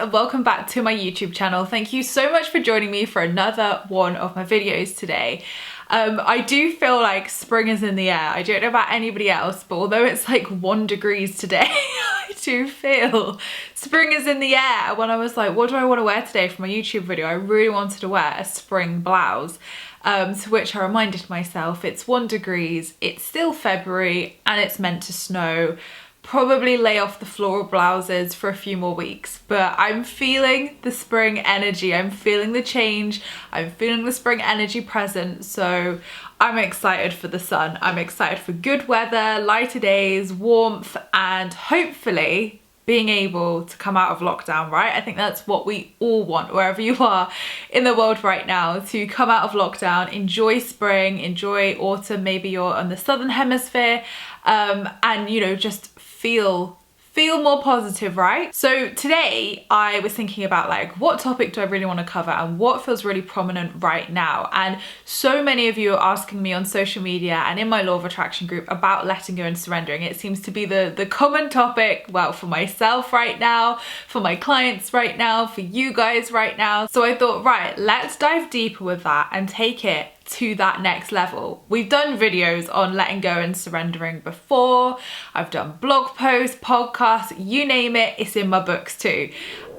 and welcome back to my YouTube channel. Thank you so much for joining me for another one of my videos today. I do feel like spring is in the air. I don't know about anybody else, but although it's like 1 degree today, I do feel spring is in the air. When I was like, what do I want to wear today for my YouTube video? I really wanted to wear a spring blouse. To which I reminded myself, it's 1 degree, it's still February, and it's meant to snow. Probably lay off the floral blouses for a few more weeks, but I'm feeling the spring energy. I'm feeling the change. I'm feeling the spring energy present. So I'm excited for the sun. I'm excited for good weather, lighter days, warmth, and hopefully being able to come out of lockdown, right? I think that's what we all want, wherever you are in the world right now, to come out of lockdown, enjoy spring, enjoy autumn. Maybe you're on the southern hemisphere, and you know, just feel more positive, right? So today I was thinking about like, what topic do I really want to cover and what feels really prominent right now? And so many of you are asking me on social media and in my Law of Attraction group about letting go and surrendering. It seems to be the common topic, well, for myself right now, for my clients right now, for you guys right now. So I thought, right, let's dive deeper with that and take it to that next level. We've done videos on letting go and surrendering before. I've done blog posts, podcasts, you name it, it's in my books too.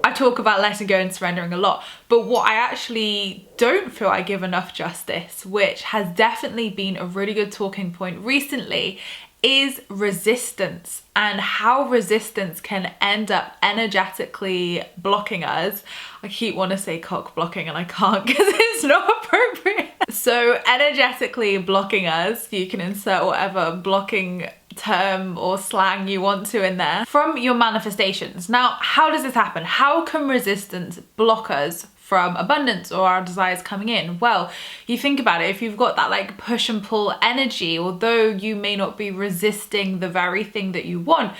I talk about letting go and surrendering a lot, but what I actually don't feel I give enough justice, which has definitely been a really good talking point recently, is resistance, and how resistance can end up energetically blocking us. I keep wanting to say cock blocking and I can't because it's not appropriate. So energetically blocking us, you can insert whatever blocking term or slang you want to in there, from your manifestations. Now, how does this happen? How can resistance block us from abundance or our desires coming in? Well, you think about it, if you've got that like push and pull energy, although you may not be resisting the very thing that you want,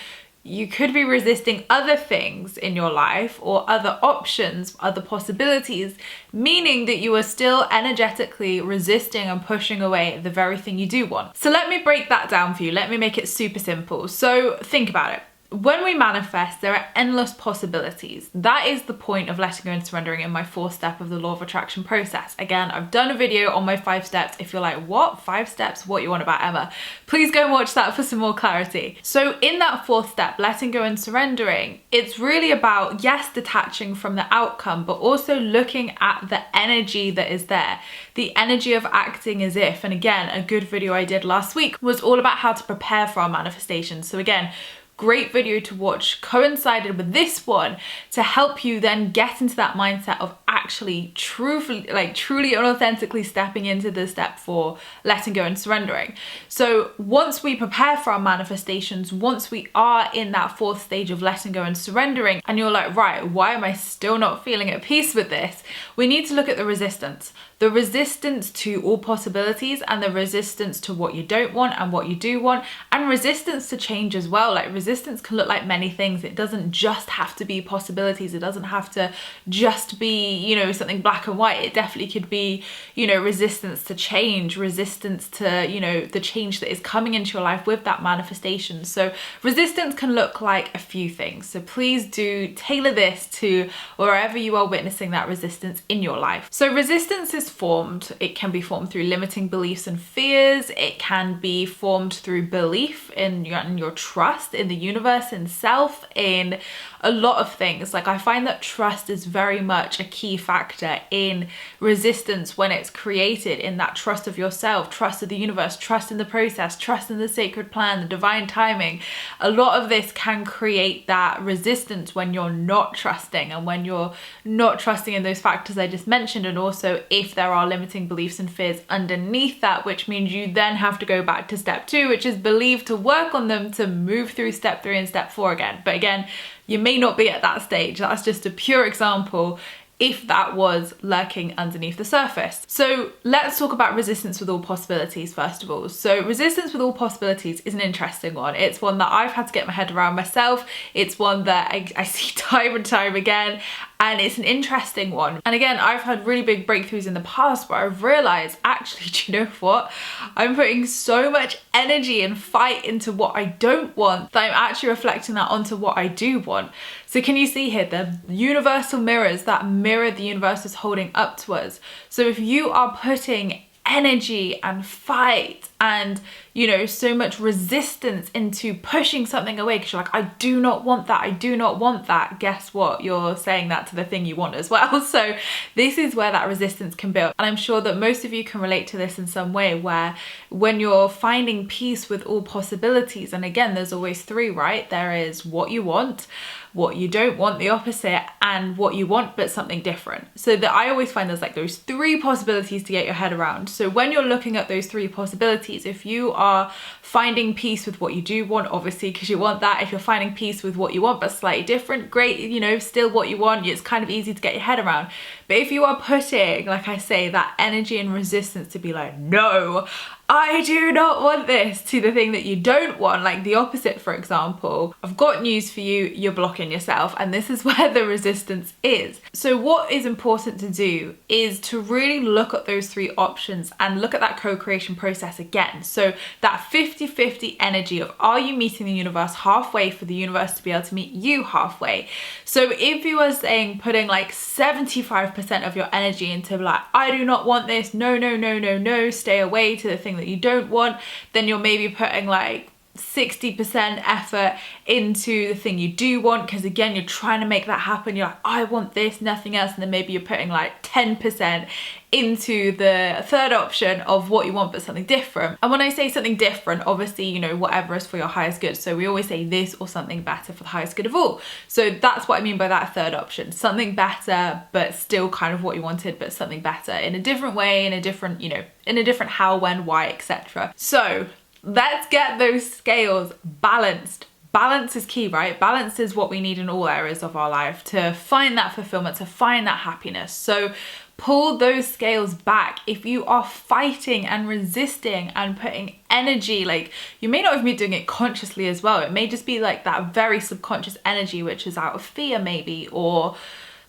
you could be resisting other things in your life or other options, other possibilities, meaning that you are still energetically resisting and pushing away the very thing you do want. So let me break that down for you. Let me make it super simple. So think about it. When we manifest, there are endless possibilities. That is the point of letting go and surrendering in my 4th step of the Law of Attraction process. Again, I've done a video on my 5 steps. If you're like, what? 5 steps? What you want about Emma? Please go and watch that for some more clarity. So in that 4th step, letting go and surrendering, it's really about, yes, detaching from the outcome, but also looking at the energy that is there. The energy of acting as if, and again, a good video I did last week was all about how to prepare for our manifestations. So again, great video to watch coincided with this one to help you then get into that mindset of actually truly and authentically stepping into the step 4, letting go and surrendering. So once we prepare for our manifestations, once we are in that 4th stage of letting go and surrendering, and you're like, right, why am I still not feeling at peace with this? We need to look at the resistance. The resistance to all possibilities, and the resistance to what you don't want and what you do want, and resistance to change as well. Like, resistance can look like many things. It doesn't just have to be possibilities. It doesn't have to just be, you know, something black and white. It definitely could be, you know, resistance to change, resistance to, you know, the change that is coming into your life with that manifestation. So resistance can look like a few things. So please do tailor this to wherever you are witnessing that resistance in your life. So resistance is formed. It can be formed through limiting beliefs and fears. It can be formed through belief in your trust in the universe, in self, in a lot of things. Like, I find that trust is very much a key factor in resistance when it's created, in that trust of yourself, trust of the universe, trust in the process, trust in the sacred plan, the divine timing. A lot of this can create that resistance when you're not trusting, and when you're not trusting in those factors I just mentioned, and also if there are limiting beliefs and fears underneath that, which means you then have to go back to step 2, which is believe, to work on them to move through step 3 and step 4 again. But again, you may not be at that stage. That's just a pure example if that was lurking underneath the surface. So let's talk about resistance with all possibilities first of all. So resistance with all possibilities is an interesting one. It's one that I've had to get my head around myself. It's one that I see time and time again. And it's an interesting one. And again, I've had really big breakthroughs in the past where I've realized, actually, do you know what? I'm putting so much energy and fight into what I don't want that I'm actually reflecting that onto what I do want. So can you see here, the universal mirrors that mirror the universe is holding up to us. So if you are putting energy and fight and, you know, so much resistance into pushing something away because you're like, I do not want that, I do not want that, guess what? You're saying that to the thing you want as well. So this is where that resistance can build. And I'm sure that most of you can relate to this in some way, where when you're finding peace with all possibilities, and again, there's always three, right? There is what you want, what you don't want, the opposite, and what you want but something different. So that I always find there's like those three possibilities to get your head around. So when you're looking at those three possibilities, if you are finding peace with what you do want, obviously because you want that, if you're finding peace with what you want but slightly different, great, you know, still what you want, it's kind of easy to get your head around. But if you are putting, like I say, that energy and resistance to be like, no, I do not want this, to the thing that you don't want, like the opposite, for example, I've got news for you, you're blocking yourself, and this is where the resistance is. So what is important to do is to really look at those three options and look at that co-creation process again. So that 50-50 energy of, are you meeting the universe halfway for the universe to be able to meet you halfway? So if you are saying putting like 75% of your energy into like, I do not want this, no, no, no, no, no, stay away, to the thing that you don't want, then you're maybe putting like 60% effort into the thing you do want, because again, you're trying to make that happen. You're like, I want this, nothing else. And then maybe you're putting like 10% into the third option of what you want but something different. And when I say something different, obviously, you know, whatever is for your highest good. So we always say this or something better for the highest good of all. So that's what I mean by that third option, something better but still kind of what you wanted, but something better in a different way, in a different, you know, in a different how, when, why, etc. So let's get those scales balanced. Balance is key, right? Balance is what we need in all areas of our life to find that fulfillment, to find that happiness. So pull those scales back. If you are fighting and resisting and putting energy, like you may not even be doing it consciously as well. It may just be like that very subconscious energy, which is out of fear maybe, or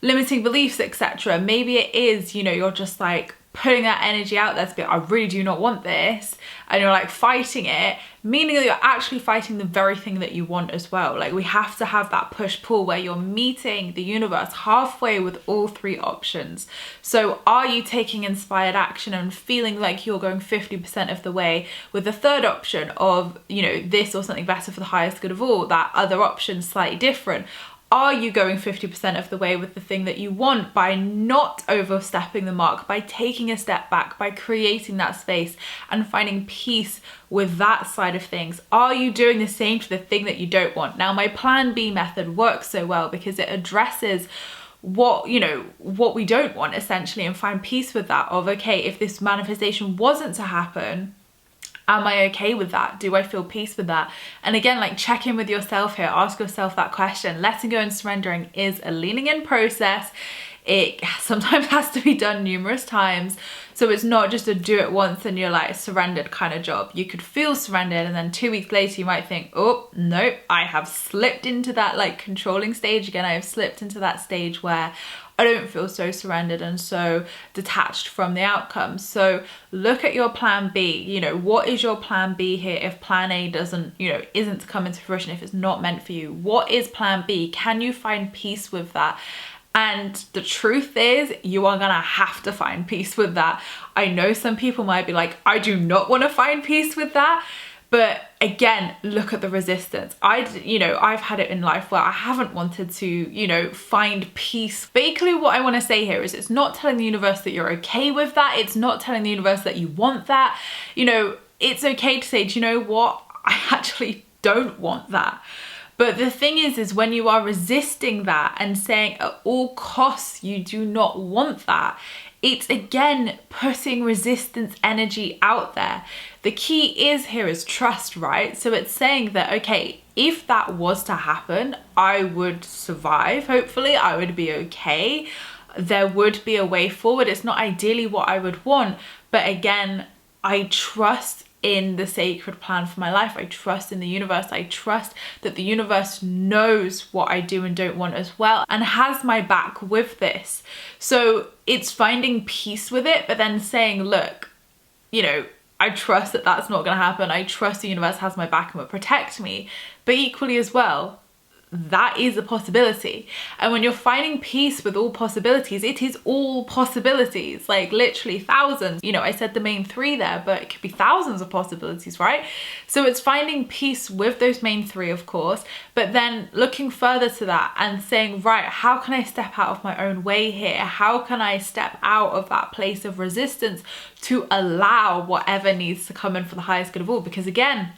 limiting beliefs, etc. Maybe it is, you know, you're just like putting that energy out there to be, I really do not want this, and you're like fighting it, meaning that you're actually fighting the very thing that you want as well. Like we have to have that push-pull where you're meeting the universe halfway with all three options. So are you taking inspired action and feeling like you're going 50% of the way with the third option of, you know, this or something better for the highest good of all, that other option slightly different? Are you going 50% of the way with the thing that you want by not overstepping the mark, by taking a step back, by creating that space and finding peace with that side of things? Are you doing the same to the thing that you don't want? Now, my plan B method works so well because it addresses what, you know, what we don't want essentially, and find peace with that of, okay, if this manifestation wasn't to happen, am I okay with that? Do I feel peace with that? And again, like check in with yourself here, ask yourself that question. Letting go and surrendering is a leaning in process. It sometimes has to be done numerous times. So it's not just a do it once and you're like surrendered kind of job. You could feel surrendered and then 2 weeks later you might think, oh, nope, I have slipped into that like controlling stage again. I have slipped into that stage where I don't feel so surrendered and so detached from the outcome. So look at your plan B. You know, what is your plan B here if plan A doesn't, you know, isn't to come into fruition, if it's not meant for you? What is plan B? Can you find peace with that? And the truth is, you are gonna have to find peace with that. I know some people might be like, I do not want to find peace with that. But again, look at the resistance. You know, I've had it in life where I haven't wanted to, you know, find peace. Basically, what I want to say here is it's not telling the universe that you're okay with that. It's not telling the universe that you want that. You know, it's okay to say, do you know what? I actually don't want that. But the thing is when you are resisting that and saying at all costs you do not want that, it's again putting resistance energy out there. The key here is trust, right? So it's saying that, okay, if that was to happen, I would survive, hopefully, I would be okay. There would be a way forward. It's not ideally what I would want, but again, I trust in the sacred plan for my life. I trust in the universe. I trust that the universe knows what I do and don't want as well and has my back with this. So it's finding peace with it, but then saying, look, you know, I trust that that's not going to happen. I trust the universe has my back and will protect me. But equally as well, that is a possibility. And when you're finding peace with all possibilities, it is all possibilities, like literally thousands. You know, I said the main three there, but it could be thousands of possibilities, right? So it's finding peace with those main three, of course, but then looking further to that and saying, right, how can I step out of my own way here? How can I step out of that place of resistance to allow whatever needs to come in for the highest good of all? Because again,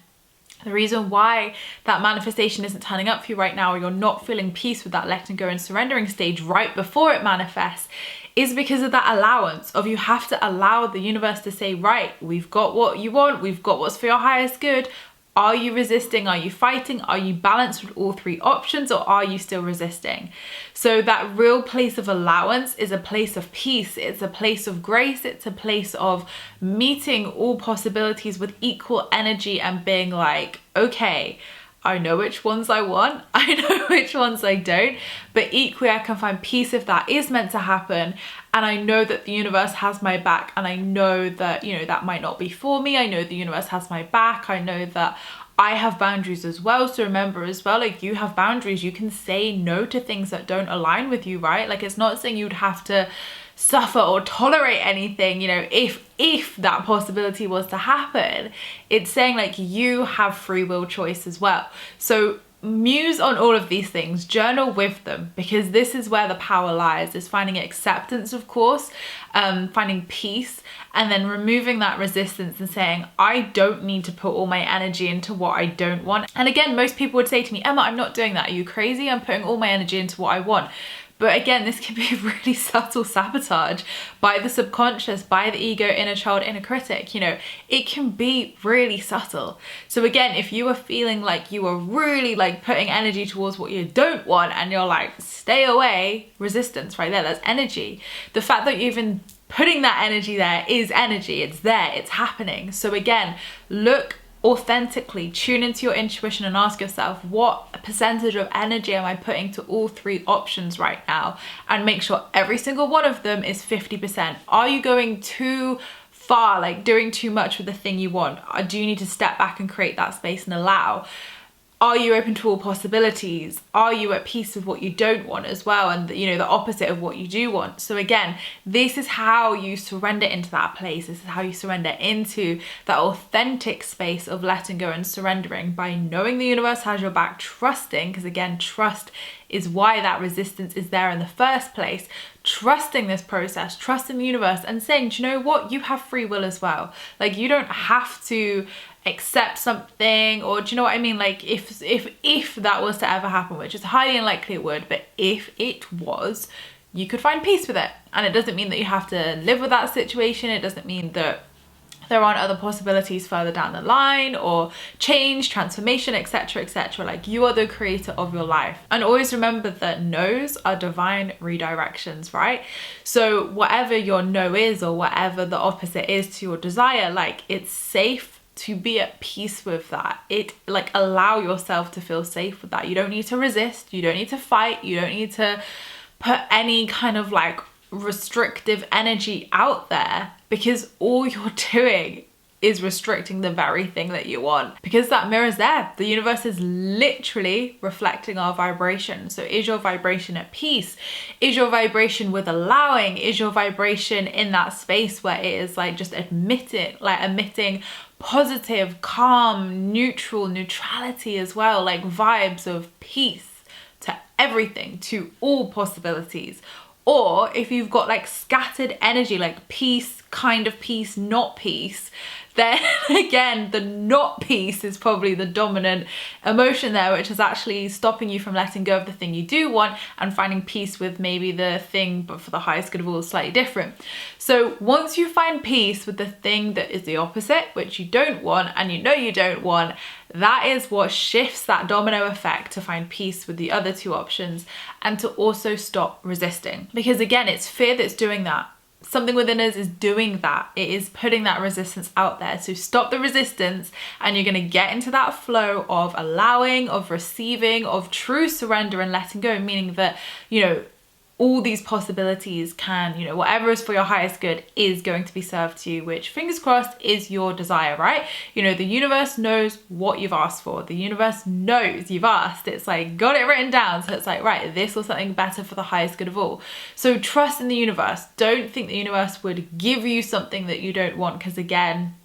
the reason why that manifestation isn't turning up for you right now, or you're not feeling peace with that letting go and surrendering stage right before it manifests, is because of that allowance of you have to allow the universe to say, right, we've got what you want, we've got what's for your highest good. Are you resisting? Are you fighting? Are you balanced with all three options, or are you still resisting? So that real place of allowance is a place of peace. It's a place of grace. It's a place of meeting all possibilities with equal energy and being like, okay, I know which ones I want, I know which ones I don't, but equally I can find peace if that is meant to happen. And I know that the universe has my back, and I know that, you know, that might not be for me. I know the universe has my back. I know that I have boundaries as well. So remember as well, like, you have boundaries. You can say no to things that don't align with you, right? Like, it's not saying you'd have to suffer or tolerate anything, you know, if that possibility was to happen. It's saying like you have free will choice as well. So muse on all of these things, journal with them, because this is where the power lies, is finding acceptance, of course, finding peace, and then removing that resistance and saying, I don't need to put all my energy into what I don't want. And again, most people would say to me, Emma, I'm not doing that. Are you crazy? I'm putting all my energy into what I want. But again, this can be a really subtle sabotage by the subconscious, by the ego, inner child, inner critic. You know, it can be really subtle. So again, if you are feeling like you are really like putting energy towards what you don't want and you're like, stay away, resistance right there, that's energy. The fact that you're even putting that energy there is energy. It's there, it's happening. So again, look authentically, tune into your intuition and ask yourself, what percentage of energy am I putting to all three options right now? And make sure every single one of them is 50%. Are you going too far, like doing too much with the thing you want? Or do you need to step back and create that space and allow? Are you open to all possibilities? Are you at peace with what you don't want as well? And you know, the opposite of what you do want. So again, this is how you surrender into that place. This is how you surrender into that authentic space of letting go and surrendering, by knowing the universe has your back, trusting, because again, trust is why that resistance is there in the first place. Trusting this process, trusting the universe, and saying, do you know what? You have free will as well. Like, you don't have to accept something, or do you know what I mean? Like, if that was to ever happen, which is highly unlikely it would, but if it was, you could find peace with it. And it doesn't mean that you have to live with that situation. It doesn't mean that there aren't other possibilities further down the line, or change, transformation, etc, etc. Like, you are the creator of your life. And always remember that no's are divine redirections, right? So whatever your no is, or whatever the opposite is to your desire, like, it's safe to be at peace with that. It, like, allow yourself to feel safe with that. You don't need to resist, you don't need to fight, you don't need to put any kind of like restrictive energy out there, because all you're doing is restricting the very thing that you want, because that mirror's there. The universe is literally reflecting our vibration. So is your vibration at peace? Is your vibration with allowing? Is your vibration in that space where it is like just emitting positive, calm, neutral, neutrality as well, like vibes of peace to everything, to all possibilities? Or if you've got like scattered energy, like peace, kind of peace, not peace, then again, the not peace is probably the dominant emotion there, which is actually stopping you from letting go of the thing you do want and finding peace with maybe the thing, but for the highest good of all, is slightly different. So once you find peace with the thing that is the opposite, which you don't want, and you know you don't want, that is what shifts that domino effect to find peace with the other two options, and to also stop resisting. Because again, it's fear that's doing that. something within us is doing that. It is putting that resistance out there. So stop the resistance, and you're going to get into that flow of allowing, of receiving, of true surrender and letting go, meaning that, you know, all these possibilities can, you know, whatever is for your highest good is going to be served to you, which, fingers crossed, is your desire, right? You know, the universe knows what you've asked for. The universe knows you've asked. It's like, got it written down. So it's like, right, this or something better for the highest good of all. So trust in the universe. Don't think the universe would give you something that you don't want, because again,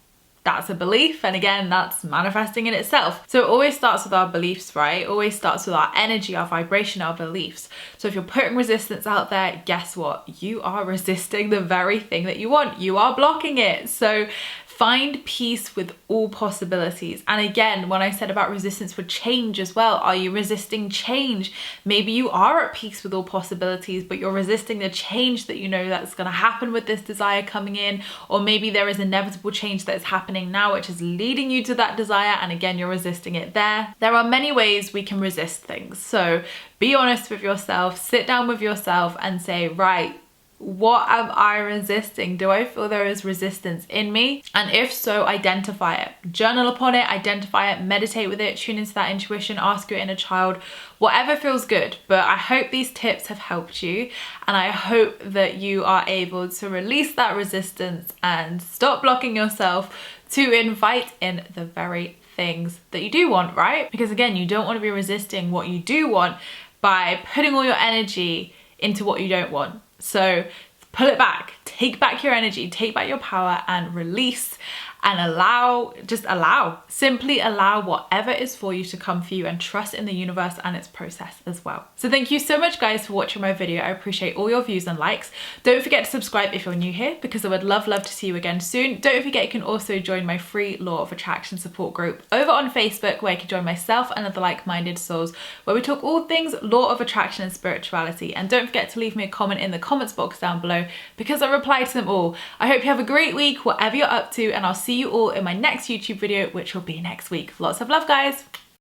that's a belief, and again, that's manifesting in itself. So it always starts with our beliefs, right? It always starts with our energy, our vibration, our beliefs. So if you're putting resistance out there, guess what? You are resisting the very thing that you want. You are blocking it. So find peace with all possibilities. And again, when I said about resistance with change as well, are you resisting change? Maybe you are at peace with all possibilities, but you're resisting the change that you know that's going to happen with this desire coming in. Or maybe there is inevitable change that is happening now, which is leading you to that desire. And again, you're resisting it there. There are many ways we can resist things. So be honest with yourself, sit down with yourself and say, right, what am I resisting? Do I feel there is resistance in me? And if so, identify it. Journal upon it, identify it, meditate with it, tune into that intuition, ask your inner child, whatever feels good. But I hope these tips have helped you, and I hope that you are able to release that resistance and stop blocking yourself to invite in the very things that you do want, right? Because again, you don't want to be resisting what you do want by putting all your energy into what you don't want. So pull it back, take back your energy, take back your power, and release and allow, just allow, simply allow whatever is for you to come for you, and trust in the universe and its process as well. So thank you so much guys for watching my video. I appreciate all your views and likes. Don't forget to subscribe if you're new here, because I would love to see you again soon. Don't forget you can also join my free Law of Attraction support group over on Facebook, where you can join myself and other like-minded souls, where we talk all things Law of Attraction and spirituality. And don't forget to leave me a comment in the comments box down below, because I reply to them all. I hope you have a great week, whatever you're up to, and I'll see you all in my next YouTube video, which will be next week. Lots of love, guys.